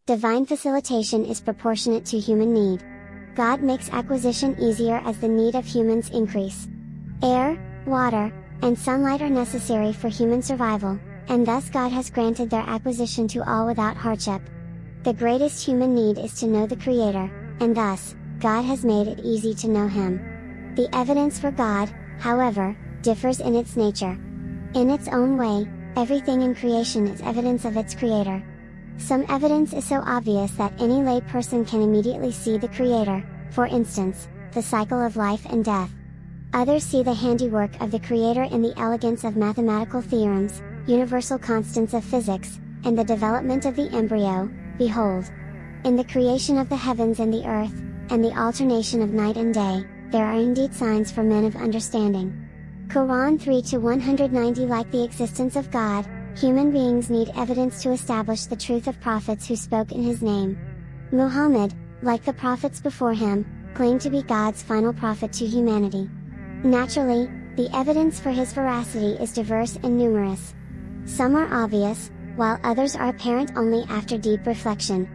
Divine facilitation is proportionate to human need. God makes acquisition easier as the need of humans increase. Air, water, and sunlight are necessary for human survival, and thus God has granted their acquisition to all without hardship. The greatest human need is to know the Creator, and thus, God has made it easy to know Him. The evidence for God, however, differs in its nature. In its own way, everything in creation is evidence of its Creator. Some evidence is so obvious that any lay person can immediately see the Creator, for instance, the cycle of life and death. Others see the handiwork of the Creator in the elegance of mathematical theorems, universal constants of physics, and the development of the embryo. Behold, in the creation of the heavens and the earth, and the alternation of night and day, there are indeed signs for men of understanding. Quran 3-190. Like the existence of God, human beings need evidence to establish the truth of prophets who spoke in His name. Muhammad, like the prophets before him, claimed to be God's final prophet to humanity. Naturally, the evidence for his veracity is diverse and numerous. Some are obvious, while others are apparent only after deep reflection.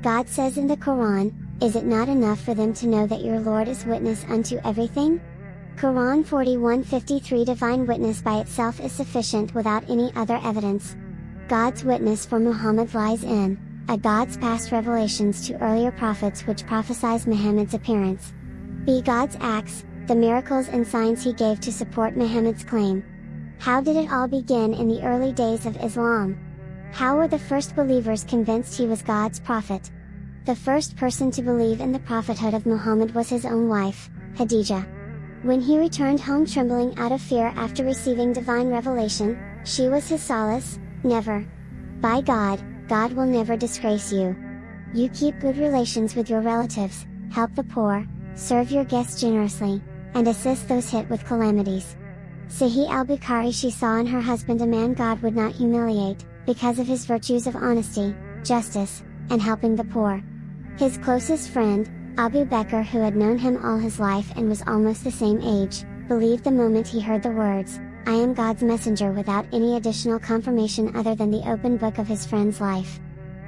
God says in the Quran, "Is it not enough for them to know that your Lord is witness unto everything?" Quran 41:53. Divine witness by itself is sufficient without any other evidence. God's witness for Muhammad lies in God's past revelations to earlier prophets which prophesies Muhammad's appearance. B. God's acts, the miracles and signs He gave to support Muhammad's claim. How did it all begin in the early days of Islam? How were the first believers convinced he was God's prophet? The first person to believe in the prophethood of Muhammad was his own wife, Khadijah. When he returned home trembling out of fear after receiving divine revelation, she was his solace. Never. By God, God will never disgrace you. You keep good relations with your relatives, help the poor, serve your guests generously, and assist those hit with calamities. Sahih al-Bukhari. She saw in her husband a man God would not humiliate, because of his virtues of honesty, justice, and helping the poor. His closest friend, Abu Bakr, who had known him all his life and was almost the same age, believed the moment he heard the words, "I am God's messenger," without any additional confirmation other than the open book of his friend's life.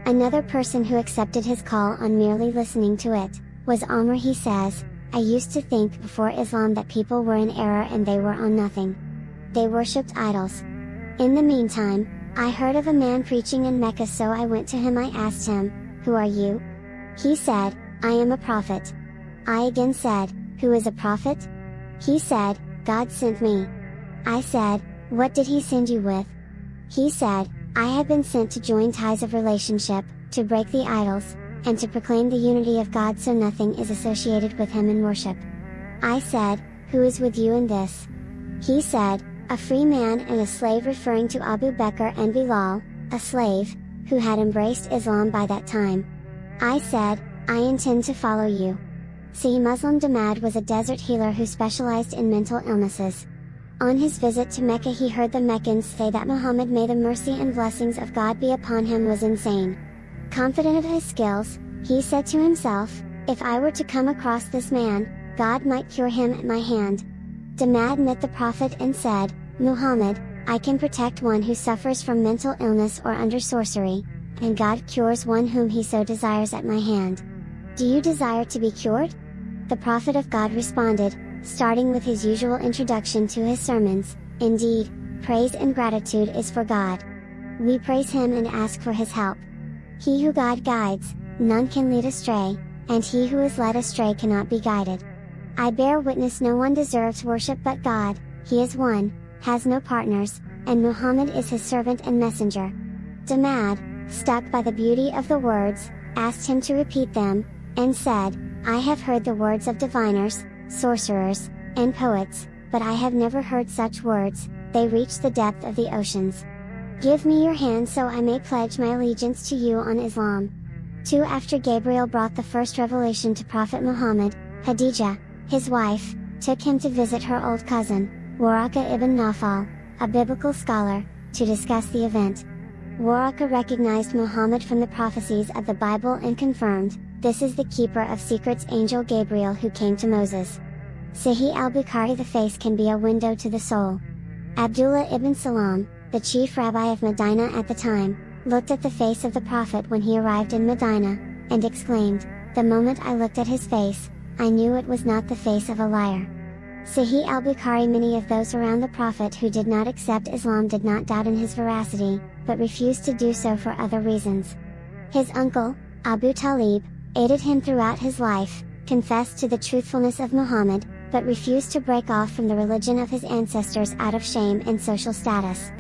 Another person who accepted his call on merely listening to it, was Amr. He says, "I used to think before Islam that people were in error and they were on nothing. They worshipped idols. In the meantime, I heard of a man preaching in Mecca, so I went to him. I asked him, 'Who are you?' He said, 'I am a prophet.' I again said, 'Who is a prophet?' He said, 'God sent me.' I said, 'What did He send you with?' He said, 'I have been sent to join ties of relationship, to break the idols, and to proclaim the unity of God so nothing is associated with Him in worship.' I said, 'Who is with you in this?' He said, 'A free man and a slave,' referring to Abu Bakr and Bilal, a slave, who had embraced Islam by that time. I said, 'I intend to follow you.'" See, Muslim Damad was a desert healer who specialized in mental illnesses. On his visit to Mecca, he heard the Meccans say that Muhammad, may the mercy and blessings of God be upon him, was insane. Confident of his skills, he said to himself, "If I were to come across this man, God might cure him at my hand." Damad met the Prophet and said, "Muhammad, I can protect one who suffers from mental illness or under sorcery, and God cures one whom He so desires at my hand. Do you desire to be cured?" The Prophet of God responded, starting with his usual introduction to his sermons, "Indeed, praise and gratitude is for God. We praise Him and ask for His help. He who God guides, none can lead astray, and he who is led astray cannot be guided. I bear witness no one deserves worship but God, He is one, has no partners, and Muhammad is His servant and messenger." Damad, struck by the beauty of the words, asked him to repeat them, and said, "I have heard the words of diviners, sorcerers, and poets, but I have never heard such words, they reach the depth of the oceans. Give me your hand so I may pledge my allegiance to you on Islam." 2. After Gabriel brought the first revelation to Prophet Muhammad, Khadijah, his wife, took him to visit her old cousin, Waraka ibn Nawfal, a biblical scholar, to discuss the event. Waraka recognized Muhammad from the prophecies of the Bible and confirmed, "This is the keeper of secrets, angel Gabriel, who came to Moses." Sahih al-Bukhari. The face can be a window to the soul. Abdullah ibn Salam, the chief rabbi of Medina at the time, looked at the face of the Prophet when he arrived in Medina, and exclaimed, "The moment I looked at his face, I knew it was not the face of a liar." Sahih al-Bukhari. Many of those around the Prophet who did not accept Islam did not doubt in his veracity, but refused to do so for other reasons. His uncle, Abu Talib, aided him throughout his life, confessed to the truthfulness of Muhammad, but refused to break off from the religion of his ancestors out of shame and social status.